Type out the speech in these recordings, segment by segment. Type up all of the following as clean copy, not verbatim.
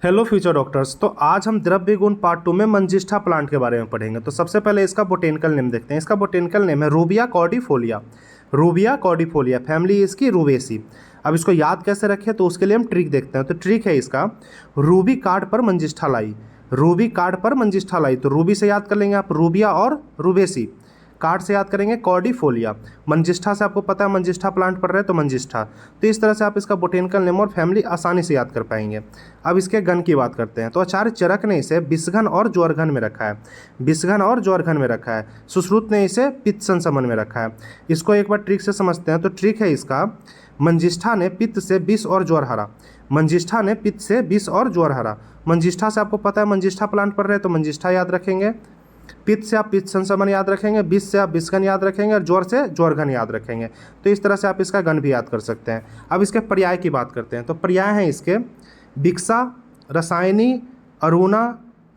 Hello future doctors. तो आज हम द्रव्य गुण पार्ट 2 में मंजिष्ठा प्लांट के बारे में पढ़ेंगे। तो सबसे पहले इसका बोटेनिकल नेम देखते हैं। इसका बोटेनिकल नेम है rubia cordifolia. Rubia cordifolia, family इसकी रूबेसी। अब इसको याद कैसे रखें तो उसके लिए हम ट्रिक देखते हैं। तो ट्रिक है इसका, रूबी कार्ड पर मंजिष्ठा लाई। रूबी कार्ड पर मंजिष्ठा लाई, तो रूबी से याद कर लेंगे आप रूबिया और रूबेसी। कार्ड से याद करेंगे कॉर्डिफोलिया। मंजिष्ठा से आपको पता है मंजिष्ठा प्लांट पढ़ रहे हैं तो मंजिष्ठा। तो इस तरह से आप इसका बोटेनिकल नेम और फैमिली आसानी से याद कर पाएंगे। अब इसके गण की बात करते हैं। तो आचार्य चरक ने इसे बिस्घन और ज्वरघन में रखा है। बिस्घन और ज्वरघन में रखा है। सुश्रुत ने इसे पित्त संसमन में रखा है। इसको एक बार ट्रिक से समझते हैं। तो ट्रिक है इसका, मंजिष्ठा ने पित्त से विष और ज्वर हरा। मंजिष्ठा ने पित्त से विष और ज्वर हरा। मंजिष्ठा से आपको पता है मंजिष्ठा प्लांट पढ़ रहे हैं तो मंजिष्ठा याद रखेंगे। पित्त से आप पित्त संसमन याद रखेंगे, विष से आप विषघन याद रखेंगे और ज्वर से ज्वरघन याद रखेंगे। तो इस तरह से आप इसका गण भी याद कर सकते हैं। अब इसके पर्याय की बात करते हैं। तो पर्याय हैं इसके बिक्सा, रसायनी, अरुणा,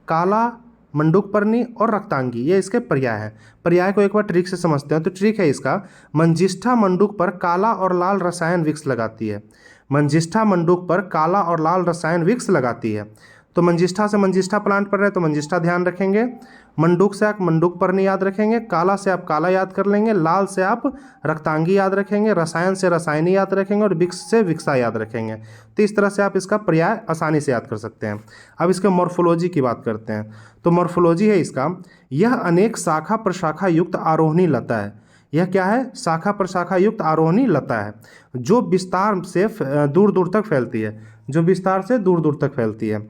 काला, मंडूकपर्णी और रक्तांगी। ये इसके पर्याय हैं। पर्याय को एक बार ट्रिक से समझते हैं। तो ट्रिक है इसका, मंजिष्ठा मंडूक पर काला और लाल रसायन विक्स लगाती है। मंजिष्ठा मंडूक पर काला और लाल रसायन विक्स लगाती है। तो मंजिष्ठा से मंजिष्ठा प्लांट पढ़ रहे हैं तो मंजिष्ठा ध्यान रखेंगे। मंडूक से आप मंडूकपर्णी याद रखेंगे। काला से आप काला याद कर लेंगे। लाल से आप रक्तांगी याद रखेंगे। रसायन से रसायनी याद रखेंगे और विक्स से विक्सा याद रखेंगे। तो इस तरह से आप इसका पर्याय आसानी से याद कर सकते हैं। अब इसके मॉर्फोलॉजी की बात करते हैं। तो मॉर्फोलॉजी है इसका, यह अनेक शाखा प्रशाखा युक्त आरोहणी लता है। यह क्या है? शाखा प्रशाखा युक्त आरोहणी लता है जो विस्तार से दूर दूर तक फैलती है। जो विस्तार से दूर दूर तक फैलती है।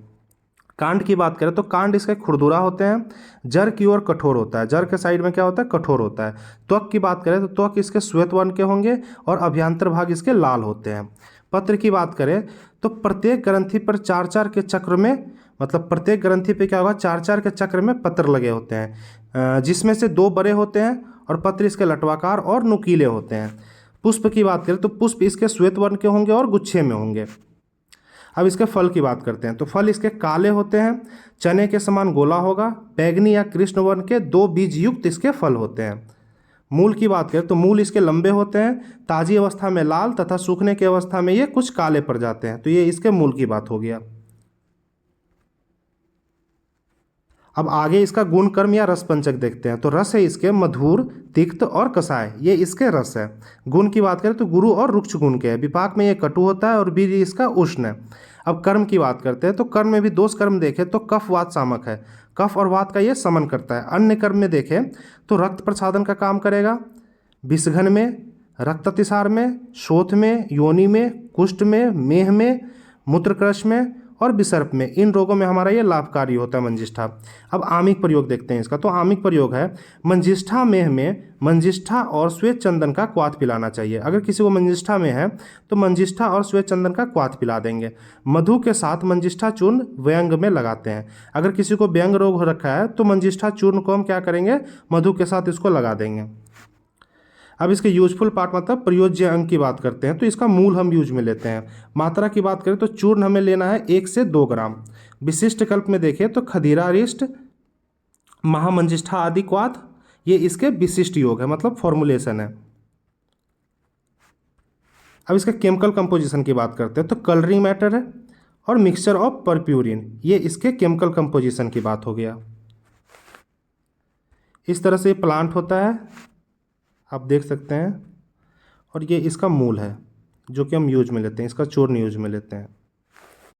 कांड की बात करें तो कांड इसके खुरदुरा होते हैं। जड़ की ओर कठोर होता है। जड़ के साइड में क्या होता है? कठोर होता है। त्वक की बात करें तो त्वक इसके श्वेत वर्ण के होंगे और अभ्यंतर भाग इसके लाल होते हैं। पत्र की बात करें तो प्रत्येक ग्रंथि पर चार चार के चक्र में, मतलब प्रत्येक ग्रंथि पे क्या होगा? चार चार के चक्र में पत्र लगे होते हैं, जिसमें से दो बड़े होते हैं और पत्र इसके लटवाकार और नुकीले होते हैं। पुष्प की बात करें तो पुष्प इसके श्वेत वर्ण के होंगे और गुच्छे में होंगे। अब इसके फल की बात करते हैं। तो फल इसके काले होते हैं, चने के समान गोला होगा, बैगनी या कृष्ण वर्ण के दो बीज युक्त इसके फल होते हैं। मूल की बात करें तो मूल इसके लंबे होते हैं, ताजी अवस्था में लाल तथा सूखने की अवस्था में ये कुछ काले पड़ जाते हैं। तो ये इसके मूल की बात हो गया। अब आगे इसका गुण कर्म या रस पंचक देखते हैं। तो रस है इसके मधुर, तिक्त और कसाय, ये इसके रस है। गुण की बात करें तो गुरु और रुक्ष गुण के है। विपाक में ये कटु होता है और बीज इसका उष्ण है। अब कर्म की बात करते हैं। तो कर्म में भी दोष कर्म देखें तो कफ वात सामक है। कफ और वात का ये समन करता है। अन्य कर्म में देखें तो रक्त प्रसादन का काम करेगा। विषघन में, रक्ततिसार में, शोथ में, योनि में, कुष्ठ में, मेह में, मूत्रकृश में और विसर्प में, इन रोगों में हमारा ये लाभकारी होता है मंजिष्ठा। अब आमिक प्रयोग देखते हैं इसका। तो आमिक प्रयोग है, मंजिष्ठा मेह में मंजिष्ठा और श्वेत चंदन का क्वाथ पिलाना चाहिए। अगर किसी को मंजिष्ठा में है तो मंजिष्ठा और श्वेत चंदन का क्वाथ पिला देंगे। मधु के साथ मंजिष्ठा चूर्ण व्यंग में लगाते हैं। अगर किसी को व्यंग रोग हो रखा है तो मंजिष्ठा चूर्ण को हम क्या करेंगे? मधु के साथ इसको लगा देंगे। अब इसके यूजफुल पार्ट मतलब प्रयोज्य अंग की बात करते हैं। तो इसका मूल हम यूज में लेते हैं। मात्रा की बात करें तो चूर्ण हमें लेना है 1 से 2 ग्राम। विशिष्ट कल्प में देखें तो खदीरारिष्ट, महामंजिष्ठा आदि क्वाथ, ये इसके विशिष्ट योग है, मतलब फॉर्मुलेशन है। अब इसका केमिकल कंपोजिशन की बात करते हैं। तो कलरिंग मैटर है और मिक्सचर ऑफ परप्यूरिन, ये इसके केमिकल कंपोजिशन की बात हो गया। इस तरह से प्लांट होता है, आप देख सकते हैं। और ये इसका मूल है जो कि हम यूज में लेते हैं। इसका चूर्ण यूज में लेते हैं।